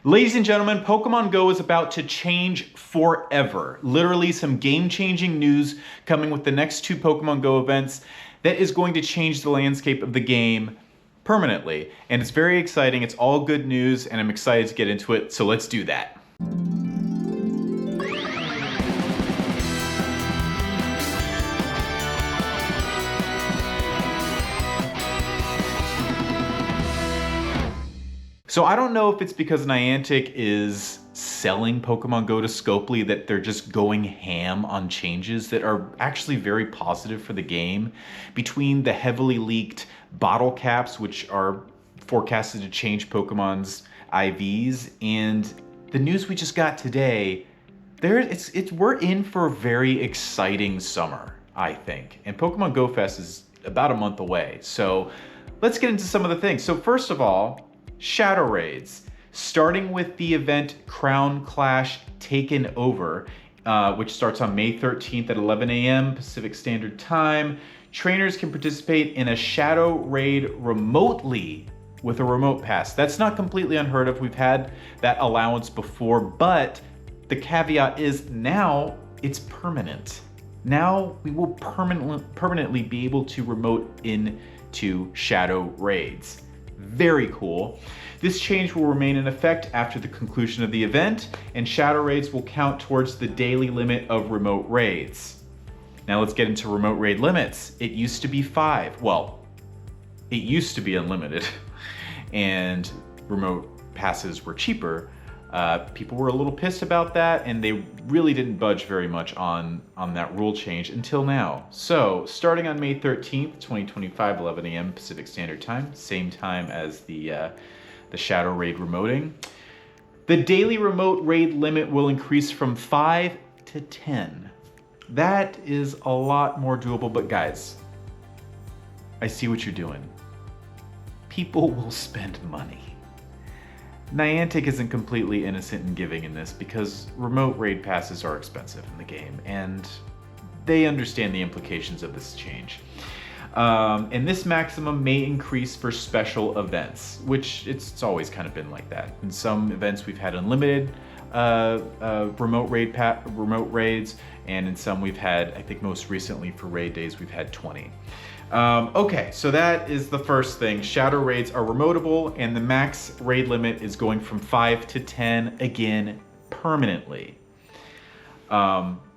Ladies and gentlemen, Pokemon Go is about to change forever. Literally some game-changing news coming with the next two Pokemon Go events that is going to change the landscape of the game permanently. And it's very exciting, it's all good news, and I'm excited to get into it, so let's do that. So I don't know if it's because Niantic is selling Pokemon Go to Scopely that they're just going ham on changes that are actually very positive for the game. Between the heavily leaked bottle caps, which are forecasted to change Pokemon's IVs, and the news we just got today, we're in for a very exciting summer, I think. And Pokemon Go Fest is about a month away. So let's get into some of the things. So first of all, Shadow Raids, starting with the event Crown Clash Taken Over, which starts on May 13th at 11 a.m. Pacific Standard Time. Trainers can participate in a Shadow Raid remotely with a remote pass. That's not completely unheard of. We've had that allowance before, but the caveat is now it's permanent. Now we will permanently be able to remote into Shadow Raids. Very cool. This change will remain in effect after the conclusion of the event, and Shadow Raids will count towards the daily limit of remote raids. Now let's get into remote raid limits. It used to be 5. Well, it used to be unlimited, and remote passes were cheaper. People were a little pissed about that, and they really didn't budge very much on that rule change until now. So, starting on May 13th, 2025, 11 a.m. Pacific Standard Time, same time as the Shadow Raid remoting, the daily remote raid limit will increase from 5 to 10. That is a lot more doable, but guys, I see what you're doing. People will spend money. Niantic isn't completely innocent in giving in this because remote raid passes are expensive in the game, and they understand the implications of this change. And this maximum may increase for special events, which it's always kind of been like that. In some events we've had unlimited remote raids, and in some we've had, I think most recently for raid days, we've had 20. Okay, so that is the first thing. Shadow Raids are remotable, and the max raid limit is going from 5 to 10, again, permanently.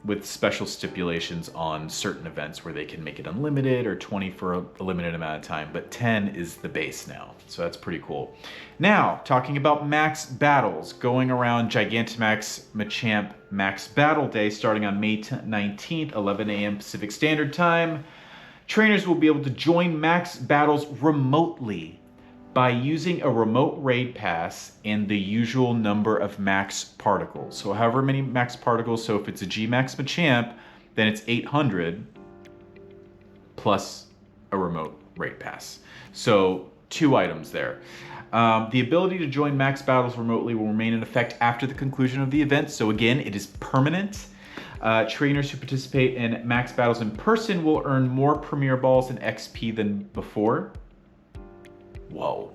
With special stipulations on certain events where they can make it unlimited or 20 for a limited amount of time, but 10 is the base now, so that's pretty cool. Now, talking about max battles, going around Gigantamax Machamp Max Battle Day starting on May 19th, 11 a.m. Pacific Standard Time. Trainers will be able to join max battles remotely by using a remote raid pass and the usual number of max particles. So however many max particles, so if it's a G-Max Machamp, then it's 800 plus a remote raid pass. So 2 items there. The ability to join max battles remotely will remain in effect after the conclusion of the event. So again, it is permanent. Trainers who participate in max battles in person will earn more Premier Balls and XP than before. Whoa.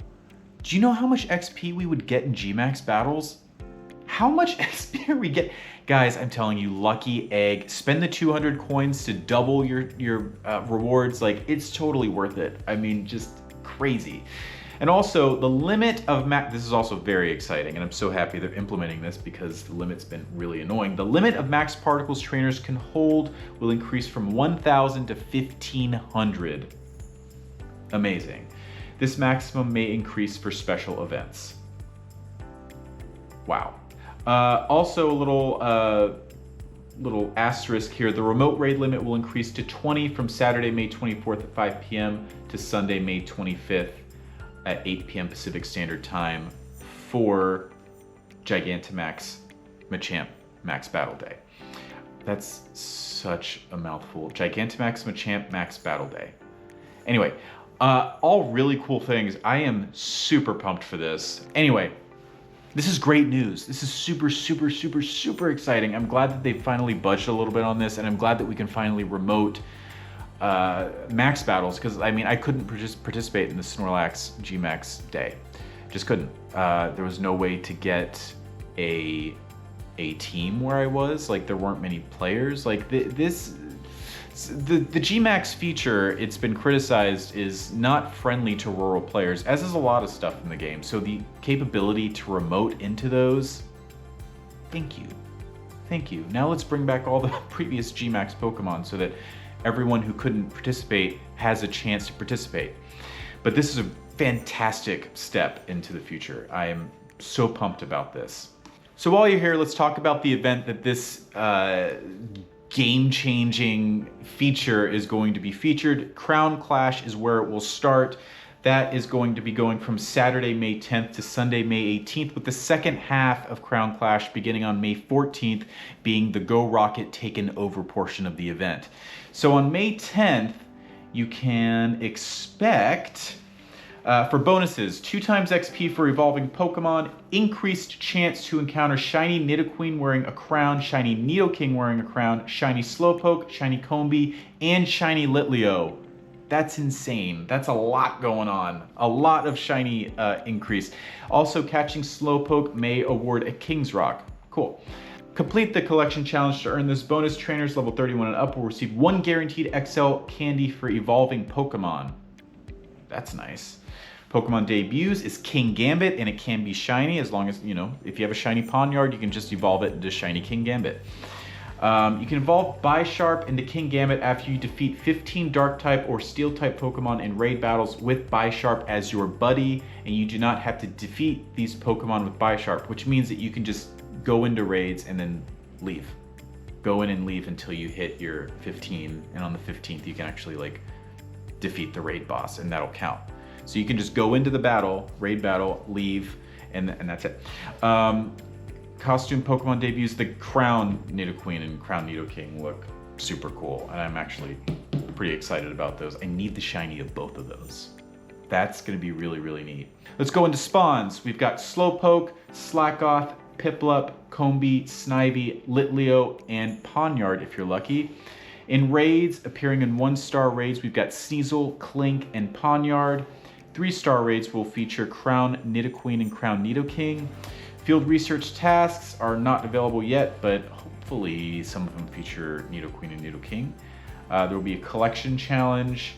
Do you know how much XP we would get in G-Max battles? How much XP are we get? Guys, I'm telling you, lucky egg. Spend the 200 coins to double your rewards. Like, it's totally worth it. I mean, just crazy. And also, the limit of this is also very exciting, and I'm so happy they're implementing this because the limit's been really annoying. The limit of max particles trainers can hold will increase from 1,000 to 1,500. Amazing. This maximum may increase for special events. Wow. Also, a little asterisk here. The remote raid limit will increase to 20 from Saturday, May 24th at 5 p.m. to Sunday, May 25th at 8 p.m. Pacific Standard Time for Gigantamax Machamp Max Battle Day. That's such a mouthful. Gigantamax Machamp Max Battle Day. Anyway, all really cool things. I am super pumped for this. Anyway, this is great news. This is super, super, super, super exciting. I'm glad that they finally budged a little bit on this, and I'm glad that we can finally remote max battles, because I mean, I couldn't participate in the Snorlax G-Max day. Just couldn't. There was no way to get a team where I was. Like, there weren't many players. Like, the Gmax feature, it's been criticized, is not friendly to rural players, as is a lot of stuff in the game. So the capability to remote into those, thank you. Thank you. Now let's bring back all the previous Gmax Pokemon so that everyone who couldn't participate has a chance to participate. But this is a fantastic step into the future. I am so pumped about this. So while you're here, let's talk about the event that this game-changing feature is going to be featured. Crown Clash is where it will start. That is going to be going from Saturday, May 10th to Sunday, May 18th, with the second half of Crown Clash beginning on May 14th being the Go Rocket Taken Over portion of the event. So on May 10th, you can expect, for bonuses, 2x XP for evolving Pokemon, increased chance to encounter Shiny Nidoqueen wearing a crown, Shiny Nidoking wearing a crown, Shiny Slowpoke, Shiny Combee, and Shiny Litleo. That's insane. That's a lot going on. A lot of shiny increase. Also, catching Slowpoke may award a King's Rock. Cool. Complete the collection challenge to earn this bonus. Trainers level 31 and up will receive 1 guaranteed XL candy for evolving Pokemon. That's nice. Pokemon debuts is King Gambit, and it can be shiny as long as, you know, if you have a shiny Pawniard, you can just evolve it into shiny King Gambit. You can evolve Bisharp into King Gambit after you defeat 15 Dark-type or Steel-type Pokemon in raid battles with Bisharp as your buddy, and you do not have to defeat these Pokemon with Bisharp, which means that you can just go into raids and then leave. Go in and leave until you hit your 15, and on the 15th you can actually like defeat the raid boss, and that'll count. So you can just go into the battle, raid battle, leave, and that's it. Costume Pokemon debuts, the Crown Nidoqueen and Crown Nidoking look super cool, and I'm actually pretty excited about those. I need the shiny of both of those. That's gonna be really, really neat. Let's go into spawns. We've got Slowpoke, Slackoth, Piplup, Combee, Snivy, Litleo, and Pawniard if you're lucky. In raids, appearing in 1-star raids, we've got Sneasel, Clink, and Pawniard. 3-star raids will feature Crown Nidoqueen and Crown Nidoking. Field research tasks are not available yet, but hopefully some of them feature Nidoqueen and Nidoking. There will be a collection challenge.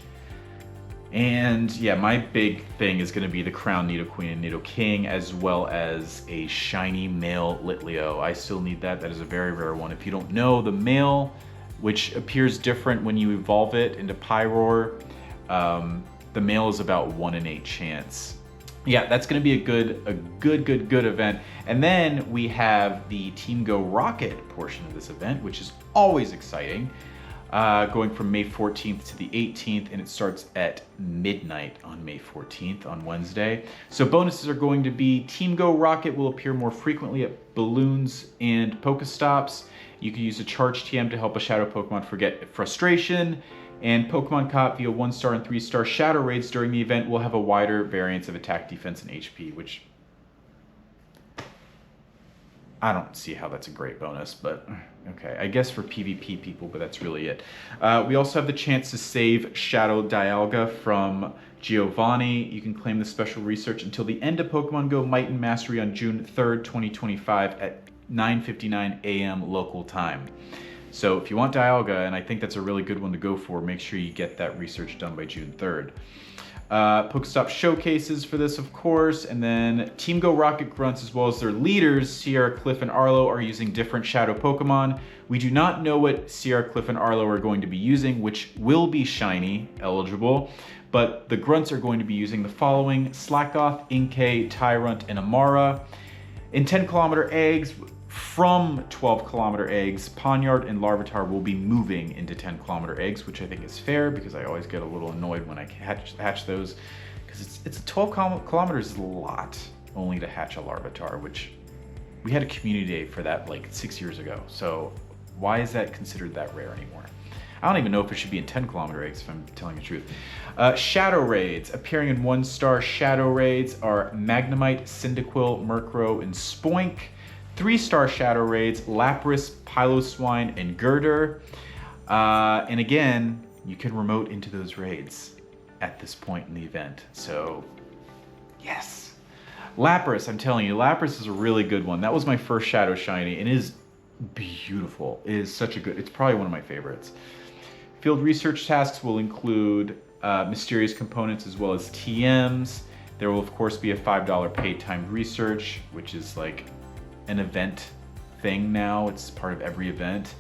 And yeah, my big thing is going to be the Crown Nidoqueen and Nidoking, as well as a shiny male Litleo. I still need that. That is a very rare one. If you don't know, the male, which appears different when you evolve it into Pyroar, the male is about 1 in 8 chance. Yeah, that's going to be a good event. And then we have the Team Go Rocket portion of this event, which is always exciting, going from May 14th to the 18th, and it starts at midnight on May 14th on Wednesday. So bonuses are going to be Team Go Rocket will appear more frequently at balloons and Pokestops. You can use a charge TM to help a Shadow Pokemon forget frustration. And Pokemon caught via 1-star and 3-star Shadow Raids during the event will have a wider variance of attack, defense, and HP, which I don't see how that's a great bonus, but okay. I guess for PvP people, but that's really it. We also have the chance to save Shadow Dialga from Giovanni. You can claim the special research until the end of Pokemon Go Might and Mastery on June 3rd, 2025 at 9:59 a.m. local time. So if you want Dialga, and I think that's a really good one to go for, make sure you get that research done by June 3rd. Pokestop showcases for this, of course, and then Team Go Rocket Grunts, as well as their leaders, Sierra, Cliff, and Arlo, are using different Shadow Pokemon. We do not know what Sierra, Cliff, and Arlo are going to be using, which will be shiny eligible, but the Grunts are going to be using the following: Slackoth, Inkay, Tyrant, and Amara. In 10-kilometer eggs, from 12-kilometer eggs, Pawniard and Larvitar will be moving into 10-kilometer eggs, which I think is fair because I always get a little annoyed when I hatch those, because it's 12 kilometers is a lot only to hatch a Larvitar, which we had a community day for that like 6 years ago. So why is that considered that rare anymore? I don't even know if it should be in 10-kilometer eggs, if I'm telling the truth. Shadow Raids. Appearing in 1-star Shadow Raids are Magnemite, Cyndaquil, Murkrow, and Spoink. 3-star Shadow Raids, Lapras, Piloswine, and Girder. And again, you can remote into those raids at this point in the event. So, yes. Lapras, I'm telling you, Lapras is a really good one. That was my first Shadow Shiny, and it is beautiful. It is such a good, it's probably one of my favorites. Field research tasks will include mysterious components as well as TMs. There will of course be a $5 paid timed research, which is like an event thing now. It's part of every event.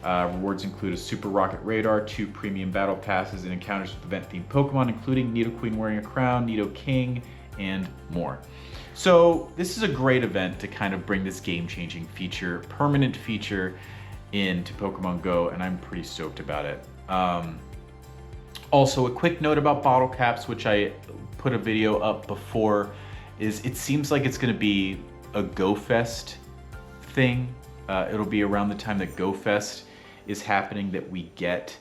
Rewards include a Super Rocket Radar, 2 premium battle passes, and encounters with event-themed Pokemon, including Nidoqueen wearing a crown, Nidoking, and more. So this is a great event to kind of bring this game-changing feature, permanent feature, into Pokemon Go, and I'm pretty stoked about it. Also, a quick note about bottle caps, which I put a video up before, is it seems like it's going to be a Go Fest thing. It'll be around the time that Go Fest is happening that we get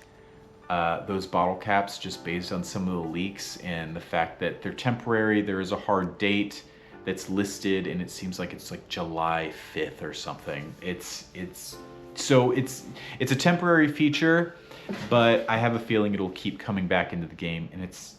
those bottle caps, just based on some of the leaks and the fact that they're temporary. There is a hard date that's listed, and it seems like it's like July 5th or something. It's a temporary feature, but I have a feeling it'll keep coming back into the game. And it's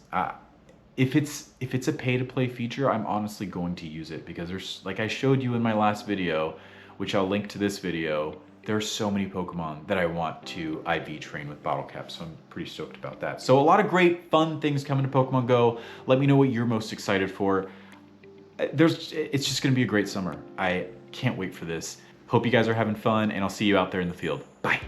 if it's a pay-to-play feature, I'm honestly going to use it, because there's, like I showed you in my last video, which I'll link to this video, there are so many Pokemon that I want to IV train with bottle caps, so I'm pretty stoked about that. So a lot of great fun things coming to Pokemon Go. Let me know what you're most excited for. It's just gonna be a great summer. I can't wait for this. Hope you guys are having fun, and I'll see you out there in the field. Bye.